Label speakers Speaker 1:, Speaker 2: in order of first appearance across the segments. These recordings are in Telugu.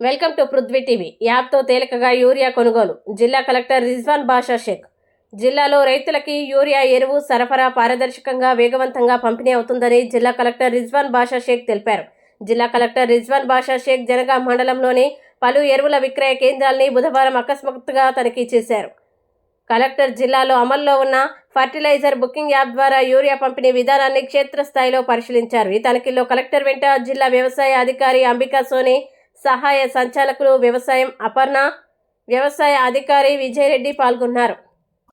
Speaker 1: Welcome to Prithvi TV. యాప్తో తేలికగా యూరియా కొనుగోలు. జిల్లా కలెక్టర్ రిజ్వాన్ బాషా షేక్. జిల్లాలో రైతులకి యూరియా ఎరువు సరఫరా పారదర్శకంగా వేగవంతంగా పంపిణీ అవుతుందని జిల్లా కలెక్టర్ రిజ్వాన్ బాషా షేక్ తెలిపారు. జిల్లా కలెక్టర్ రిజ్వాన్ బాషా షేక్ జనగాం మండలంలోని పలు ఎరువుల విక్రయ కేంద్రాల్ని బుధవారం అకస్మాత్తుగా తనిఖీ చేశారు. కలెక్టర్ జిల్లాలో అమల్లో ఉన్న ఫర్టిలైజర్ బుకింగ్ యాప్ ద్వారా యూరియా పంపిణీ విధానాన్ని క్షేత్రస్థాయిలో పరిశీలించారు. ఈ తనిఖీలో కలెక్టర్ వెంట జిల్లా వ్యవసాయ అధికారి అంబికా సోని, సహాయ సంచాలకులు వ్యవసాయం అపర్ణ, వ్యవసాయ అధికారి విజయరెడ్డి పాల్గొన్నారు.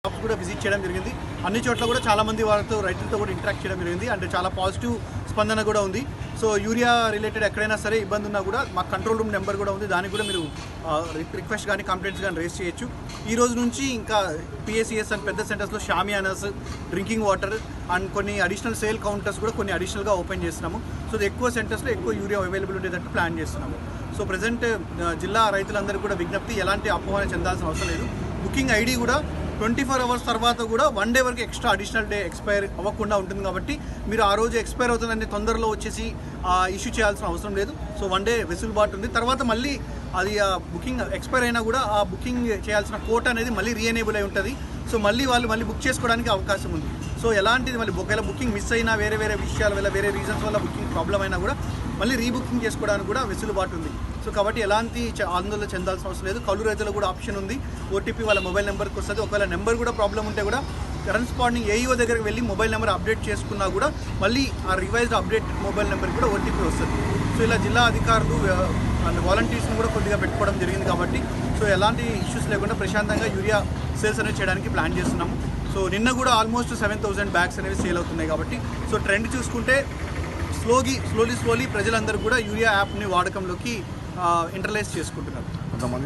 Speaker 2: షాప్స్ కూడా విజిట్ చేయడం జరిగింది. అన్ని చోట్ల కూడా చాలా మంది వాళ్ళతో రైతులతో కూడా ఇంటరాక్ట్ చేయడం జరిగింది. అంటే చాలా పాజిటివ్ స్పందన కూడా ఉంది. సో యూరియా రిలేటెడ్ ఎక్కడైనా సరే ఇబ్బంది ఉన్నా కూడా మా కంట్రోల్ రూమ్ నెంబర్ కూడా ఉంది. దానికి కూడా మీరు రిక్వెస్ట్ కానీ కంప్లైంట్స్ కానీ రేస్ చేయొచ్చు. ఈ రోజు నుంచి ఇంకా పిఎస్సిఎస్ అండ్ పెద్ద సెంటర్స్లో షామియానాస్, డ్రింకింగ్ వాటర్ అండ్ కొన్ని అడిషనల్ సేల్ కౌంటర్స్ కూడా కొన్ని అడిషనల్గా ఓపెన్ చేస్తున్నాము. సో ఎక్కువ సెంటర్స్లో ఎక్కువ యూరియా అవైలబుల్ ఉండేటట్టు ప్లాన్ చేస్తున్నాము. సో ప్రజెంట్ జిల్లా రైతులందరూ కూడా విజ్ఞప్తి, ఎలాంటి అపోహన చెందాల్సిన అవసరం లేదు. బుకింగ్ ఐడి కూడా 24 అవర్స్ తర్వాత కూడా 1 డే వరకు ఎక్స్ట్రా అడిషనల్ డే ఎక్స్పైర్ అవ్వకుండా ఉంటుంది. కాబట్టి మీరు ఆ రోజు ఎక్స్పైర్ అవుతుందని తొందరలో వచ్చేసి ఇష్యూ చేయాల్సిన అవసరం లేదు. సో 1 డే వెసులుబాటు ఉంది. తర్వాత మళ్ళీ అది బుకింగ్ ఎక్స్పైర్ అయినా కూడా ఆ బుకింగ్ చేయాల్సిన కోట్ అనేది మళ్ళీ రీఎనేబుల్ అయి ఉంటుంది. సో మళ్ళీ వాళ్ళు బుక్ చేసుకోవడానికి అవకాశం ఉంది. సో ఎలాంటిది మళ్ళీ ఒకవేళ బుకింగ్ మిస్ అయినా, వేరే విషయాల వల్ల, వేరే రీజన్స్ వల్ల బుకింగ్ ప్రాబ్లం అయినా కూడా మళ్ళీ రీబుకింగ్ చేసుకోవడానికి కూడా వెసులుబాటు ఉంది. సో కాబట్టి ఎలాంటి ఆందోళన చెందాల్సిన అవసరం లేదు. కౌలు రైతులకు కూడా ఆప్షన్ ఉంది. ఓటీపీ వాళ్ళ మొబైల్ నెంబర్కి వస్తుంది. ఒకవేళ నెంబర్ కూడా ప్రాబ్లం ఉంటే కూడా కరెస్పాండింగ్ ఏఈఓ దగ్గరికి వెళ్ళి మొబైల్ నెంబర్ అప్డేట్ చేసుకున్నా కూడా మళ్ళీ ఆ రివైజ్డ్ అప్డేట్ మొబైల్ నెంబర్కి కూడా ఓటీపీ వస్తుంది. సో ఇలా జిల్లా అధికారులు అండ్ వాలంటీర్స్ని కూడా కొద్దిగా పెట్టుకోవడం జరిగింది. కాబట్టి సో ఎలాంటి ఇష్యూస్ లేకుండా ప్రశాంతంగా యూరియా సేల్స్ అనేది చేయడానికి ప్లాన్ చేస్తున్నాము. సో నిన్న కూడా ఆల్మోస్ట్ 7,000 బ్యాగ్స్ అనేవి సేల్ అవుతున్నాయి. కాబట్టి సో ట్రెండ్ చూసుకుంటే స్లోలీ ప్రజలందరూ కూడా యూరియా యాప్ని వాడకంలోకి ఇంటర్లైజ్ చేసుకుంటున్నారు.
Speaker 3: కొంతమంది